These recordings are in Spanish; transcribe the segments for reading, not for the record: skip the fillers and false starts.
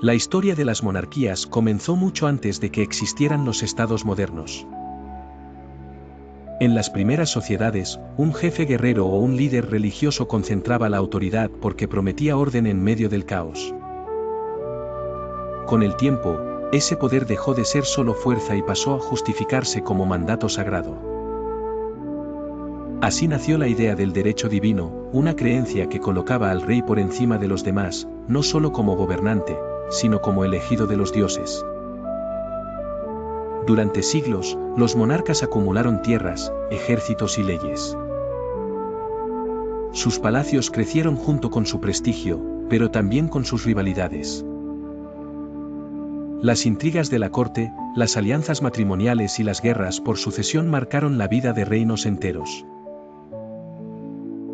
La historia de las monarquías comenzó mucho antes de que existieran los estados modernos. En las primeras sociedades, un jefe guerrero o un líder religioso concentraba la autoridad porque prometía orden en medio del caos. Con el tiempo, ese poder dejó de ser solo fuerza y pasó a justificarse como mandato sagrado. Así nació la idea del derecho divino, una creencia que colocaba al rey por encima de los demás, no solo como gobernante, sino como elegido de los dioses. Durante siglos, los monarcas acumularon tierras, ejércitos y leyes. Sus palacios crecieron junto con su prestigio, pero también con sus rivalidades. Las intrigas de la corte, las alianzas matrimoniales y las guerras por sucesión marcaron la vida de reinos enteros.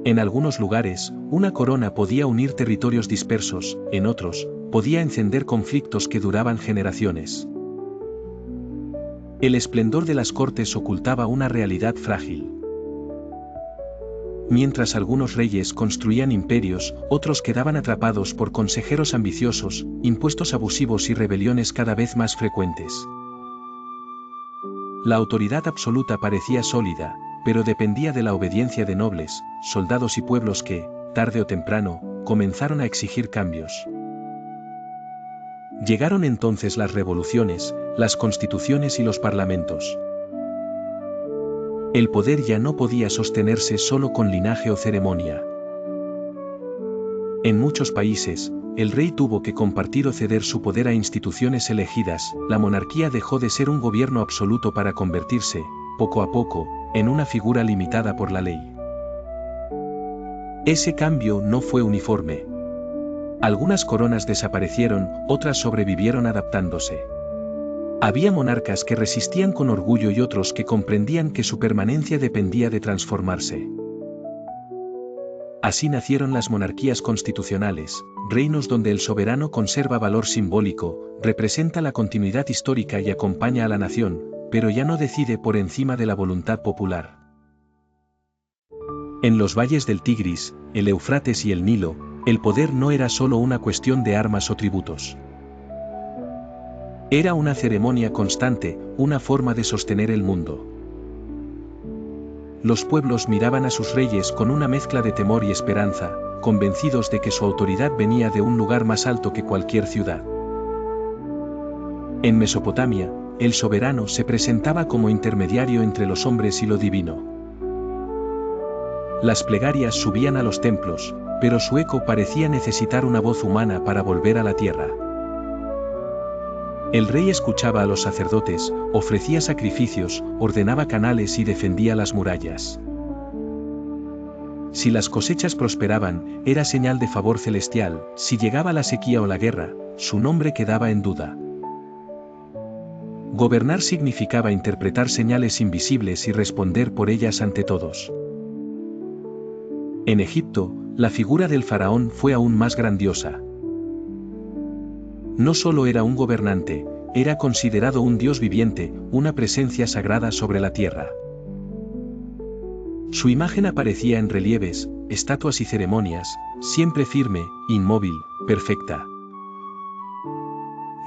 En algunos lugares, una corona podía unir territorios dispersos, en otros, podía encender conflictos que duraban generaciones. El esplendor de las cortes ocultaba una realidad frágil. Mientras algunos reyes construían imperios, otros quedaban atrapados por consejeros ambiciosos, impuestos abusivos y rebeliones cada vez más frecuentes. La autoridad absoluta parecía sólida, pero dependía de la obediencia de nobles, soldados y pueblos que, tarde o temprano, comenzaron a exigir cambios. Llegaron entonces las revoluciones, las constituciones y los parlamentos. El poder ya no podía sostenerse solo con linaje o ceremonia. En muchos países, el rey tuvo que compartir o ceder su poder a instituciones elegidas, la monarquía dejó de ser un gobierno absoluto para convertirse, poco a poco, en una figura limitada por la ley. Ese cambio no fue uniforme. Algunas coronas desaparecieron, otras sobrevivieron adaptándose. Había monarcas que resistían con orgullo y otros que comprendían que su permanencia dependía de transformarse. Así nacieron las monarquías constitucionales, reinos donde el soberano conserva valor simbólico, representa la continuidad histórica y acompaña a la nación, pero ya no decide por encima de la voluntad popular. En los valles del Tigris, el Éufrates y el Nilo, el poder no era solo una cuestión de armas o tributos. Era una ceremonia constante, una forma de sostener el mundo. Los pueblos miraban a sus reyes con una mezcla de temor y esperanza, convencidos de que su autoridad venía de un lugar más alto que cualquier ciudad. En Mesopotamia, el soberano se presentaba como intermediario entre los hombres y lo divino. Las plegarias subían a los templos, pero su eco parecía necesitar una voz humana para volver a la tierra. El rey escuchaba a los sacerdotes, ofrecía sacrificios, ordenaba canales y defendía las murallas. Si las cosechas prosperaban, era señal de favor celestial, si llegaba la sequía o la guerra, su nombre quedaba en duda. Gobernar significaba interpretar señales invisibles y responder por ellas ante todos. En Egipto, la figura del faraón fue aún más grandiosa. No solo era un gobernante, era considerado un dios viviente, una presencia sagrada sobre la tierra. Su imagen aparecía en relieves, estatuas y ceremonias, siempre firme, inmóvil, perfecta.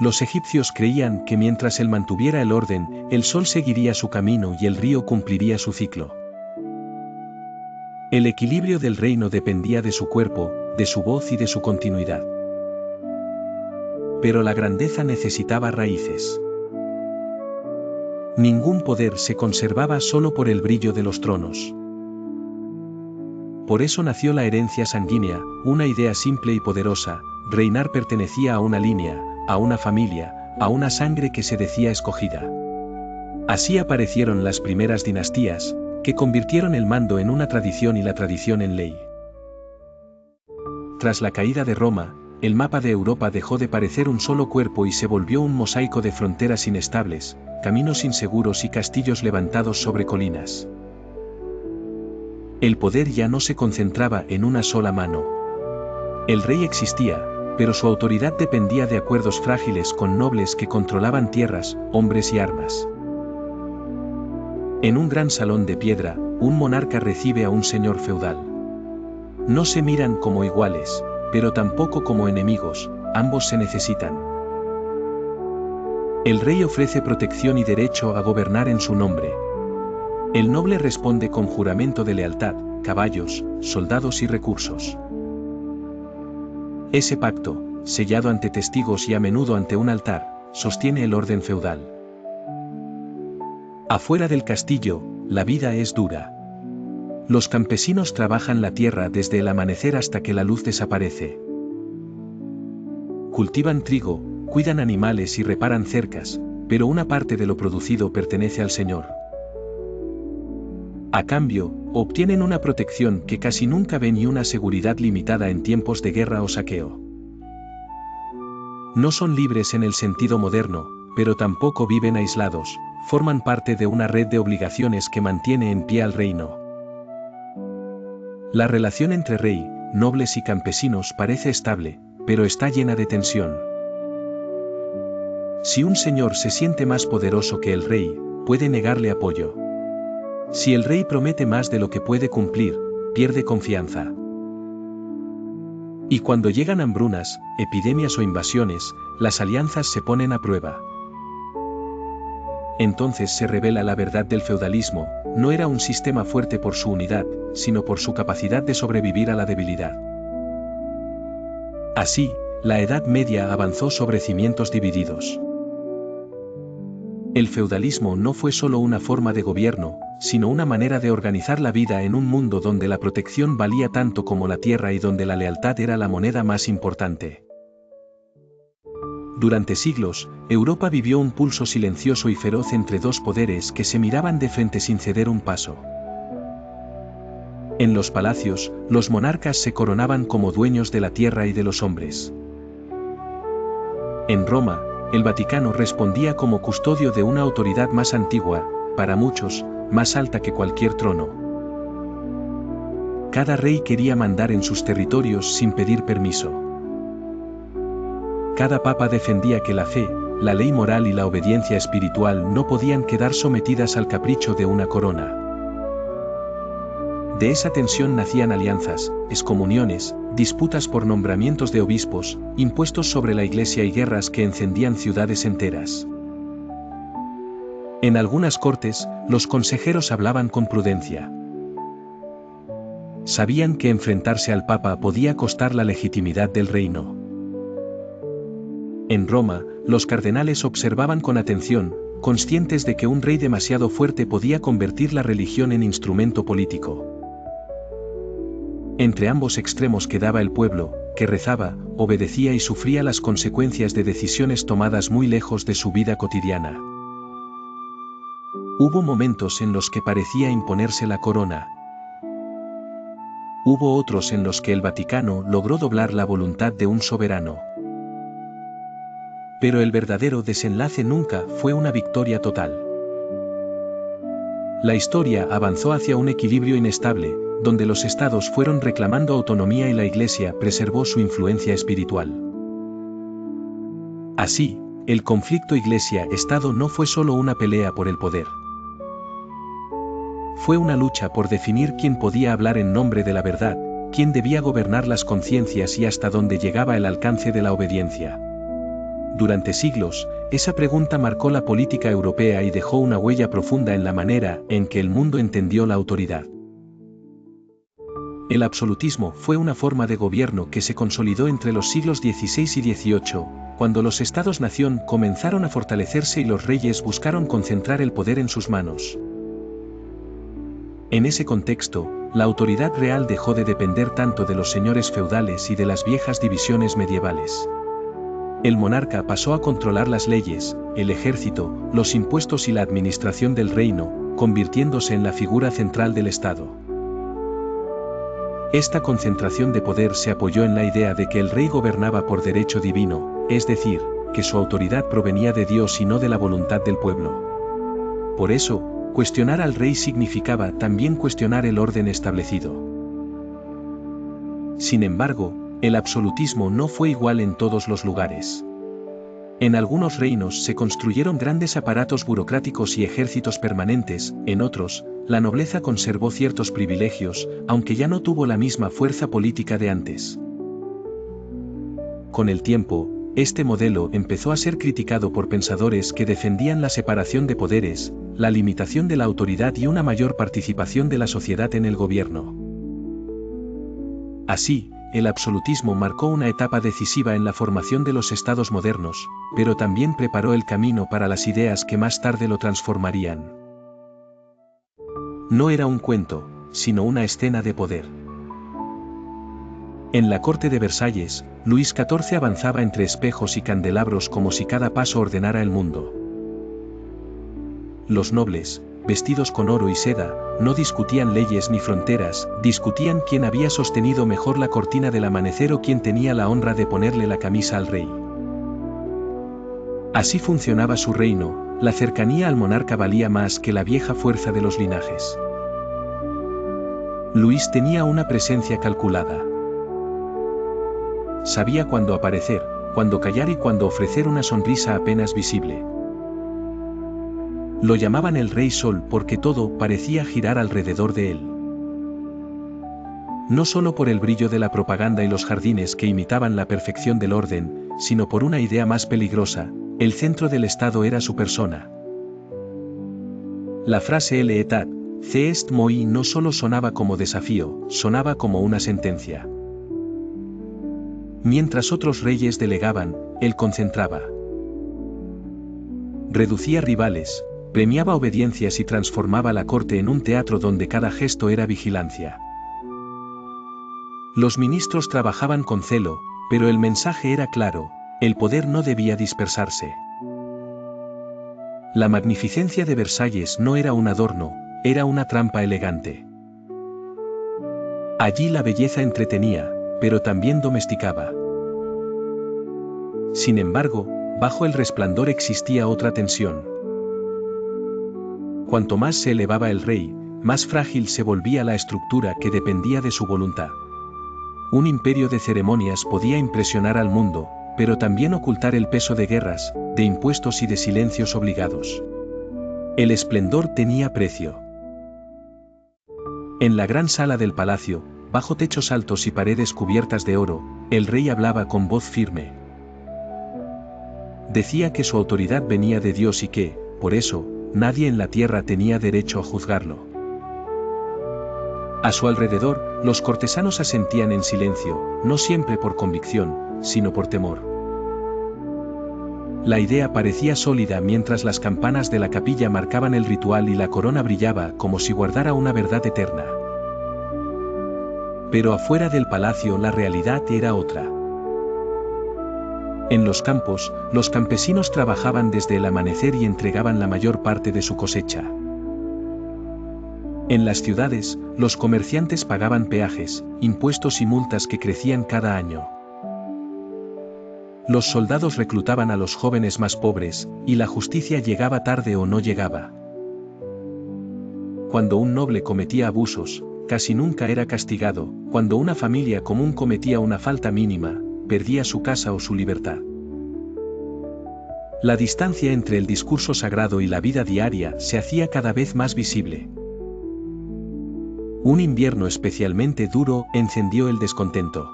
Los egipcios creían que mientras él mantuviera el orden, el sol seguiría su camino y el río cumpliría su ciclo. El equilibrio del reino dependía de su cuerpo, de su voz y de su continuidad. Pero la grandeza necesitaba raíces. Ningún poder se conservaba solo por el brillo de los tronos. Por eso nació la herencia sanguínea, una idea simple y poderosa: reinar pertenecía a una línea, a una familia, a una sangre que se decía escogida. Así aparecieron las primeras dinastías, que convirtieron el mando en una tradición y la tradición en ley. Tras la caída de Roma, el mapa de Europa dejó de parecer un solo cuerpo y se volvió un mosaico de fronteras inestables, caminos inseguros y castillos levantados sobre colinas. El poder ya no se concentraba en una sola mano. El rey existía, pero su autoridad dependía de acuerdos frágiles con nobles que controlaban tierras, hombres y armas. En un gran salón de piedra, un monarca recibe a un señor feudal. No se miran como iguales, pero tampoco como enemigos, ambos se necesitan. El rey ofrece protección y derecho a gobernar en su nombre. El noble responde con juramento de lealtad, caballos, soldados y recursos. Ese pacto, sellado ante testigos y a menudo ante un altar, sostiene el orden feudal. Afuera del castillo, la vida es dura. Los campesinos trabajan la tierra desde el amanecer hasta que la luz desaparece. Cultivan trigo, cuidan animales y reparan cercas, pero una parte de lo producido pertenece al Señor. A cambio, obtienen una protección que casi nunca ven y una seguridad limitada en tiempos de guerra o saqueo. No son libres en el sentido moderno, pero tampoco viven aislados, forman parte de una red de obligaciones que mantiene en pie al reino. La relación entre rey, nobles y campesinos parece estable, pero está llena de tensión. Si un señor se siente más poderoso que el rey, puede negarle apoyo. Si el rey promete más de lo que puede cumplir, pierde confianza. Y cuando llegan hambrunas, epidemias o invasiones, las alianzas se ponen a prueba. Entonces se revela la verdad del feudalismo: no era un sistema fuerte por su unidad, sino por su capacidad de sobrevivir a la debilidad. Así, la Edad Media avanzó sobre cimientos divididos. El feudalismo no fue solo una forma de gobierno, sino una manera de organizar la vida en un mundo donde la protección valía tanto como la tierra y donde la lealtad era la moneda más importante. Durante siglos, Europa vivió un pulso silencioso y feroz entre dos poderes que se miraban de frente sin ceder un paso. En los palacios, los monarcas se coronaban como dueños de la tierra y de los hombres. En Roma, el Vaticano respondía como custodio de una autoridad más antigua, para muchos, más alta que cualquier trono. Cada rey quería mandar en sus territorios sin pedir permiso. Cada papa defendía que la fe, la ley moral y la obediencia espiritual no podían quedar sometidas al capricho de una corona. De esa tensión nacían alianzas, excomuniones, disputas por nombramientos de obispos, impuestos sobre la Iglesia y guerras que encendían ciudades enteras. En algunas cortes, los consejeros hablaban con prudencia. Sabían que enfrentarse al Papa podía costar la legitimidad del reino. En Roma, los cardenales observaban con atención, conscientes de que un rey demasiado fuerte podía convertir la religión en instrumento político. Entre ambos extremos quedaba el pueblo, que rezaba, obedecía y sufría las consecuencias de decisiones tomadas muy lejos de su vida cotidiana. Hubo momentos en los que parecía imponerse la corona. Hubo otros en los que el Vaticano logró doblar la voluntad de un soberano. Pero el verdadero desenlace nunca fue una victoria total. La historia avanzó hacia un equilibrio inestable, donde los estados fueron reclamando autonomía y la Iglesia preservó su influencia espiritual. Así, el conflicto Iglesia-Estado no fue solo una pelea por el poder. Fue una lucha por definir quién podía hablar en nombre de la verdad, quién debía gobernar las conciencias y hasta dónde llegaba el alcance de la obediencia. Durante siglos, esa pregunta marcó la política europea y dejó una huella profunda en la manera en que el mundo entendió la autoridad. El absolutismo fue una forma de gobierno que se consolidó entre los siglos XVI y XVIII, cuando los estados-nación comenzaron a fortalecerse y los reyes buscaron concentrar el poder en sus manos. En ese contexto, la autoridad real dejó de depender tanto de los señores feudales y de las viejas divisiones medievales. El monarca pasó a controlar las leyes, el ejército, los impuestos y la administración del reino, convirtiéndose en la figura central del Estado. Esta concentración de poder se apoyó en la idea de que el rey gobernaba por derecho divino, es decir, que su autoridad provenía de Dios y no de la voluntad del pueblo. Por eso, cuestionar al rey significaba también cuestionar el orden establecido. Sin embargo, el absolutismo no fue igual en todos los lugares. En algunos reinos se construyeron grandes aparatos burocráticos y ejércitos permanentes, en otros, la nobleza conservó ciertos privilegios, aunque ya no tuvo la misma fuerza política de antes. Con el tiempo, Este modelo empezó a ser criticado por pensadores que defendían la separación de poderes, la limitación de la autoridad y una mayor participación de la sociedad en el gobierno. Así, el absolutismo marcó una etapa decisiva en la formación de los estados modernos, pero también preparó el camino para las ideas que más tarde lo transformarían. No era un cuento, sino una escena de poder. En la corte de Versalles, Luis XIV avanzaba entre espejos y candelabros como si cada paso ordenara el mundo. Los nobles, vestidos con oro y seda, no discutían leyes ni fronteras, discutían quién había sostenido mejor la cortina del amanecer o quién tenía la honra de ponerle la camisa al rey. Así funcionaba su reino, la cercanía al monarca valía más que la vieja fuerza de los linajes. Luis tenía una presencia calculada. Sabía cuándo aparecer, cuándo callar y cuándo ofrecer una sonrisa apenas visible. Lo llamaban el Rey Sol porque todo parecía girar alrededor de él. No solo por el brillo de la propaganda y los jardines que imitaban la perfección del orden, sino por una idea más peligrosa: el centro del Estado era su persona. La frase «L'État, c'est moi» no solo sonaba como desafío, sonaba como una sentencia. Mientras otros reyes delegaban, él concentraba. Reducía rivales, premiaba obediencias y transformaba la corte en un teatro donde cada gesto era vigilancia. Los ministros trabajaban con celo, pero el mensaje era claro: el poder no debía dispersarse. La magnificencia de Versalles no era un adorno, era una trampa elegante. Allí la belleza entretenía, pero también domesticaba. Sin embargo, bajo el resplandor existía otra tensión. Cuanto más se elevaba el rey, más frágil se volvía la estructura que dependía de su voluntad. Un imperio de ceremonias podía impresionar al mundo, pero también ocultar el peso de guerras, de impuestos y de silencios obligados. El esplendor tenía precio. En la gran sala del palacio, bajo techos altos y paredes cubiertas de oro, el rey hablaba con voz firme. Decía que su autoridad venía de Dios y que, por eso, nadie en la tierra tenía derecho a juzgarlo. A su alrededor, los cortesanos asentían en silencio, no siempre por convicción, sino por temor. La idea parecía sólida mientras las campanas de la capilla marcaban el ritual y la corona brillaba como si guardara una verdad eterna. Pero afuera del palacio la realidad era otra. En los campos, los campesinos trabajaban desde el amanecer y entregaban la mayor parte de su cosecha. En las ciudades, los comerciantes pagaban peajes, impuestos y multas que crecían cada año. Los soldados reclutaban a los jóvenes más pobres, y la justicia llegaba tarde o no llegaba. Cuando un noble cometía abusos, casi nunca era castigado; cuando una familia común cometía una falta mínima, perdía su casa o su libertad. La distancia entre el discurso sagrado y la vida diaria se hacía cada vez más visible. Un invierno especialmente duro encendió el descontento.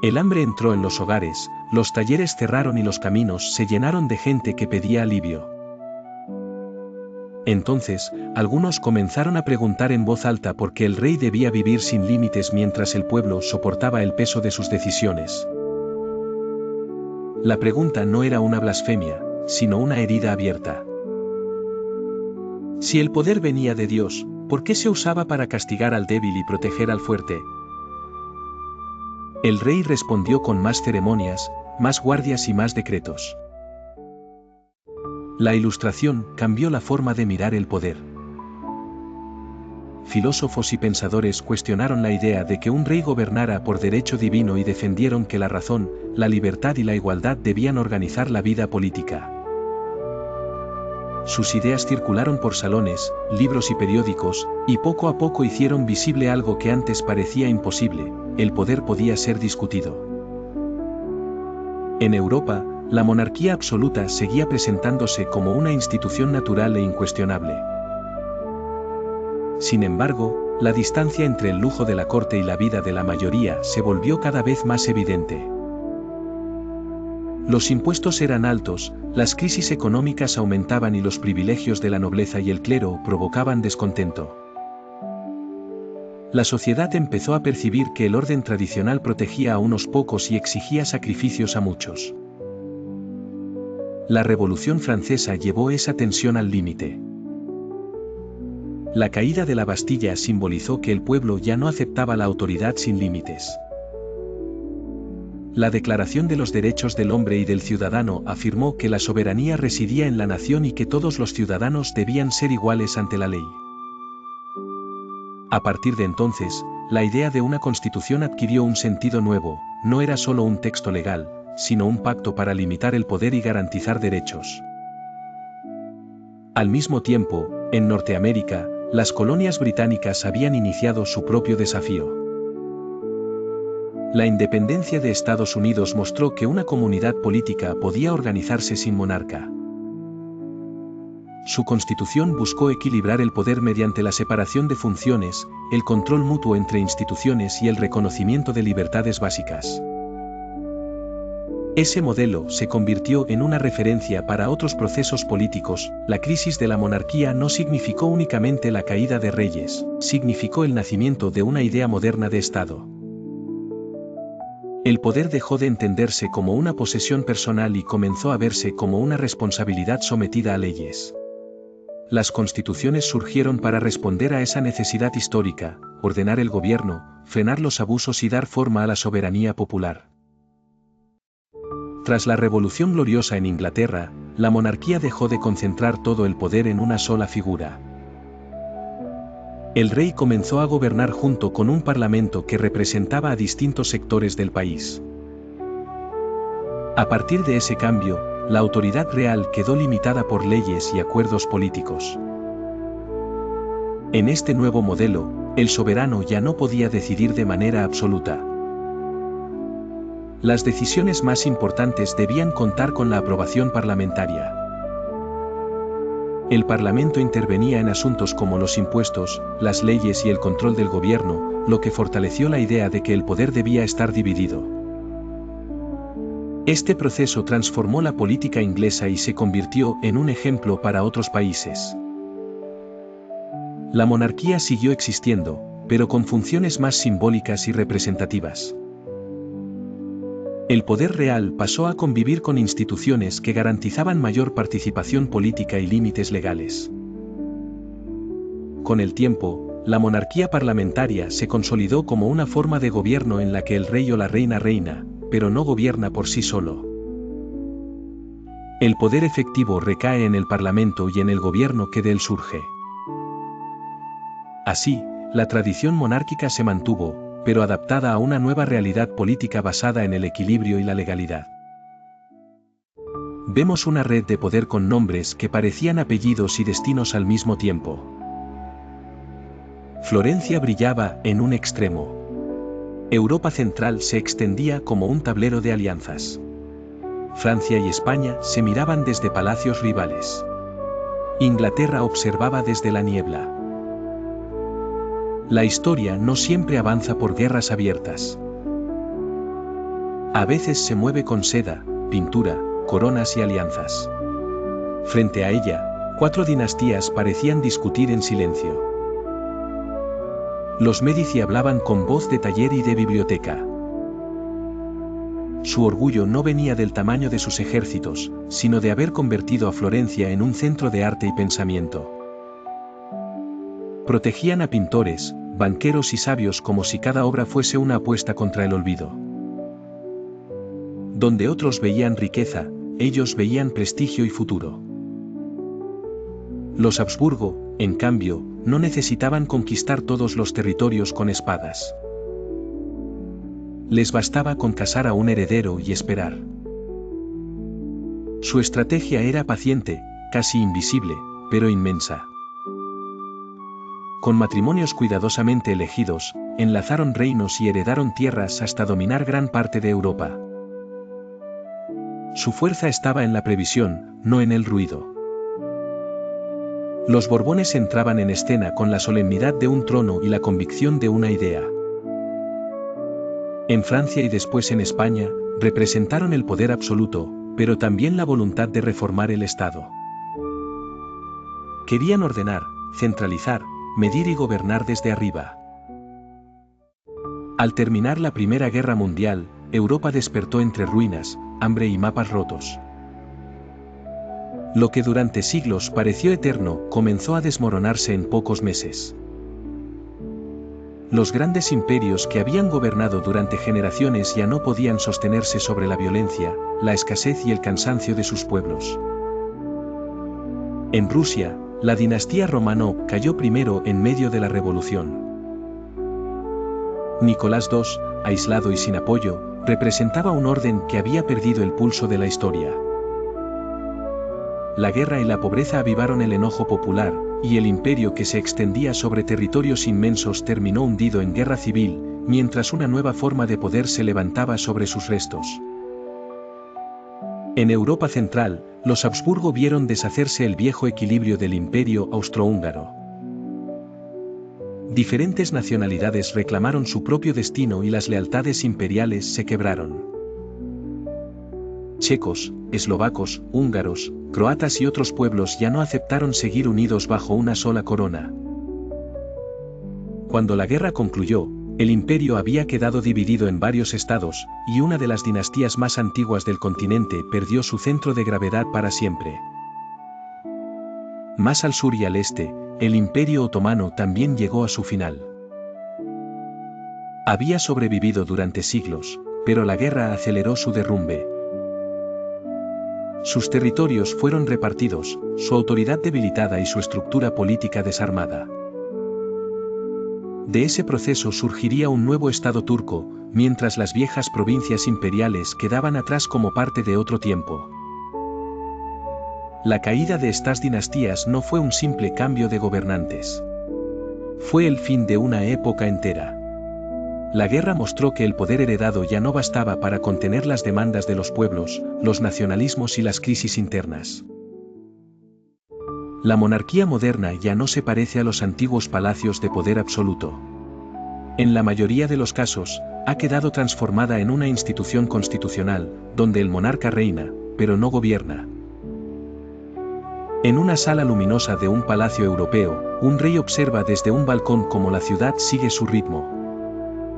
El hambre entró en los hogares, los talleres cerraron y los caminos se llenaron de gente que pedía alivio. Entonces, algunos comenzaron a preguntar en voz alta por qué el rey debía vivir sin límites mientras el pueblo soportaba el peso de sus decisiones. La pregunta no era una blasfemia, sino una herida abierta. Si el poder venía de Dios, ¿por qué se usaba para castigar al débil y proteger al fuerte? El rey respondió con más ceremonias, más guardias y más decretos. La Ilustración cambió la forma de mirar el poder. Filósofos y pensadores cuestionaron la idea de que un rey gobernara por derecho divino y defendieron que la razón, la libertad y la igualdad debían organizar la vida política. Sus ideas circularon por salones, libros y periódicos, y poco a poco hicieron visible algo que antes parecía imposible: el poder podía ser discutido. En Europa, la monarquía absoluta seguía presentándose como una institución natural e incuestionable. Sin embargo, la distancia entre el lujo de la corte y la vida de la mayoría se volvió cada vez más evidente. Los impuestos eran altos, las crisis económicas aumentaban y los privilegios de la nobleza y el clero provocaban descontento. La sociedad empezó a percibir que el orden tradicional protegía a unos pocos y exigía sacrificios a muchos. La Revolución Francesa llevó esa tensión al límite. La caída de la Bastilla simbolizó que el pueblo ya no aceptaba la autoridad sin límites. La Declaración de los Derechos del Hombre y del Ciudadano afirmó que la soberanía residía en la nación y que todos los ciudadanos debían ser iguales ante la ley. A partir de entonces, la idea de una constitución adquirió un sentido nuevo, no era solo un texto legal, sino un pacto para limitar el poder y garantizar derechos. Al mismo tiempo, en Norteamérica, las colonias británicas habían iniciado su propio desafío. La independencia de Estados Unidos mostró que una comunidad política podía organizarse sin monarca. Su constitución buscó equilibrar el poder mediante la separación de funciones, el control mutuo entre instituciones y el reconocimiento de libertades básicas. Ese modelo se convirtió en una referencia para otros procesos políticos. La crisis de la monarquía no significó únicamente la caída de reyes, significó el nacimiento de una idea moderna de Estado. El poder dejó de entenderse como una posesión personal y comenzó a verse como una responsabilidad sometida a leyes. Las constituciones surgieron para responder a esa necesidad histórica, ordenar el gobierno, frenar los abusos y dar forma a la soberanía popular. Tras la Revolución Gloriosa en Inglaterra, la monarquía dejó de concentrar todo el poder en una sola figura. El rey comenzó a gobernar junto con un parlamento que representaba a distintos sectores del país. A partir de ese cambio, la autoridad real quedó limitada por leyes y acuerdos políticos. En este nuevo modelo, el soberano ya no podía decidir de manera absoluta. Las decisiones más importantes debían contar con la aprobación parlamentaria. El Parlamento intervenía en asuntos como los impuestos, las leyes y el control del gobierno, lo que fortaleció la idea de que el poder debía estar dividido. Este proceso transformó la política inglesa y se convirtió en un ejemplo para otros países. La monarquía siguió existiendo, pero con funciones más simbólicas y representativas. El poder real pasó a convivir con instituciones que garantizaban mayor participación política y límites legales. Con el tiempo, la monarquía parlamentaria se consolidó como una forma de gobierno en la que el rey o la reina reina, pero no gobierna por sí solo. El poder efectivo recae en el parlamento y en el gobierno que de él surge. Así, la tradición monárquica se mantuvo, pero adaptada a una nueva realidad política basada en el equilibrio y la legalidad. Vemos una red de poder con nombres que parecían apellidos y destinos al mismo tiempo. Florencia brillaba en un extremo. Europa Central se extendía como un tablero de alianzas. Francia y España se miraban desde palacios rivales. Inglaterra observaba desde la niebla. La historia no siempre avanza por guerras abiertas. A veces se mueve con seda, pintura, coronas y alianzas. Frente a ella, 4 dinastías parecían discutir en silencio. Los Médici hablaban con voz de taller y de biblioteca. Su orgullo no venía del tamaño de sus ejércitos, sino de haber convertido a Florencia en un centro de arte y pensamiento. Protegían a pintores, banqueros y sabios como si cada obra fuese una apuesta contra el olvido. Donde otros veían riqueza, ellos veían prestigio y futuro. Los Habsburgo, en cambio, no necesitaban conquistar todos los territorios con espadas. Les bastaba con casar a un heredero y esperar. Su estrategia era paciente, casi invisible, pero inmensa. Con matrimonios cuidadosamente elegidos, enlazaron reinos y heredaron tierras hasta dominar gran parte de Europa. Su fuerza estaba en la previsión, no en el ruido. Los Borbones entraban en escena con la solemnidad de un trono y la convicción de una idea. En Francia y después en España, representaron el poder absoluto, pero también la voluntad de reformar el Estado. Querían ordenar, centralizar, medir y gobernar desde arriba. Al terminar la Primera Guerra Mundial, Europa despertó entre ruinas, hambre y mapas rotos. Lo que durante siglos pareció eterno comenzó a desmoronarse en pocos meses. Los grandes imperios que habían gobernado durante generaciones ya no podían sostenerse sobre la violencia, la escasez y el cansancio de sus pueblos. En Rusia, la dinastía Románov cayó primero en medio de la revolución. Nicolás II, aislado y sin apoyo, representaba un orden que había perdido el pulso de la historia. La guerra y la pobreza avivaron el enojo popular, y el imperio que se extendía sobre territorios inmensos terminó hundido en guerra civil, mientras una nueva forma de poder se levantaba sobre sus restos. En Europa Central, los Habsburgo vieron deshacerse el viejo equilibrio del imperio austrohúngaro. Diferentes nacionalidades reclamaron su propio destino y las lealtades imperiales se quebraron. Checos, eslovacos, húngaros, croatas y otros pueblos ya no aceptaron seguir unidos bajo una sola corona. Cuando la guerra concluyó, el imperio había quedado dividido en varios estados, y una de las dinastías más antiguas del continente perdió su centro de gravedad para siempre. Más al sur y al este, el Imperio Otomano también llegó a su final. Había sobrevivido durante siglos, pero la guerra aceleró su derrumbe. Sus territorios fueron repartidos, su autoridad debilitada y su estructura política desarmada. De ese proceso surgiría un nuevo Estado turco, mientras las viejas provincias imperiales quedaban atrás como parte de otro tiempo. La caída de estas dinastías no fue un simple cambio de gobernantes. Fue el fin de una época entera. La guerra mostró que el poder heredado ya no bastaba para contener las demandas de los pueblos, los nacionalismos y las crisis internas. La monarquía moderna ya no se parece a los antiguos palacios de poder absoluto. En la mayoría de los casos, ha quedado transformada en una institución constitucional, donde el monarca reina, pero no gobierna. En una sala luminosa de un palacio europeo, un rey observa desde un balcón cómo la ciudad sigue su ritmo.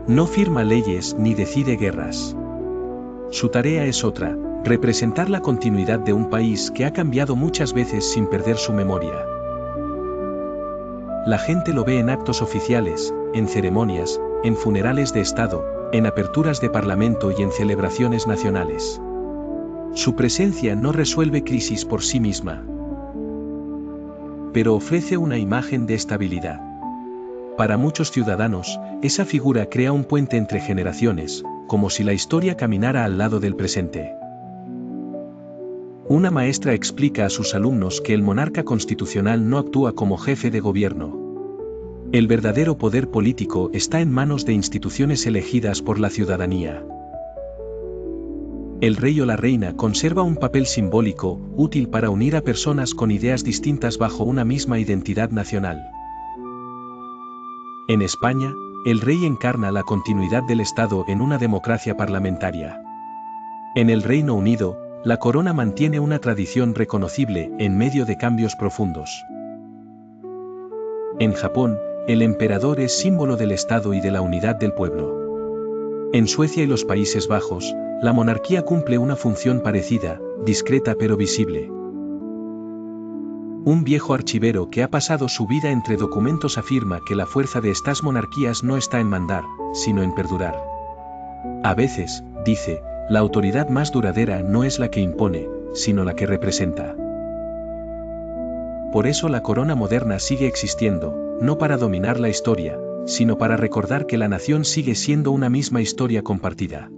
No firma leyes ni decide guerras. Su tarea es otra, representar la continuidad de un país que ha cambiado muchas veces sin perder su memoria. La gente lo ve en actos oficiales, en ceremonias, en funerales de Estado, en aperturas de parlamento y en celebraciones nacionales. Su presencia no resuelve crisis por sí misma, pero ofrece una imagen de estabilidad. Para muchos ciudadanos, esa figura crea un puente entre generaciones, como si la historia caminara al lado del presente. Una maestra explica a sus alumnos que el monarca constitucional no actúa como jefe de gobierno. El verdadero poder político está en manos de instituciones elegidas por la ciudadanía. El rey o la reina conserva un papel simbólico, útil para unir a personas con ideas distintas bajo una misma identidad nacional. En España, el rey encarna la continuidad del Estado en una democracia parlamentaria. En el Reino Unido, la corona mantiene una tradición reconocible en medio de cambios profundos. En Japón, el emperador es símbolo del Estado y de la unidad del pueblo. En Suecia y los Países Bajos, la monarquía cumple una función parecida, discreta pero visible. Un viejo archivero que ha pasado su vida entre documentos afirma que la fuerza de estas monarquías no está en mandar, sino en perdurar. A veces, dice, la autoridad más duradera no es la que impone, sino la que representa. Por eso la corona moderna sigue existiendo, no para dominar la historia, sino para recordar que la nación sigue siendo una misma historia compartida.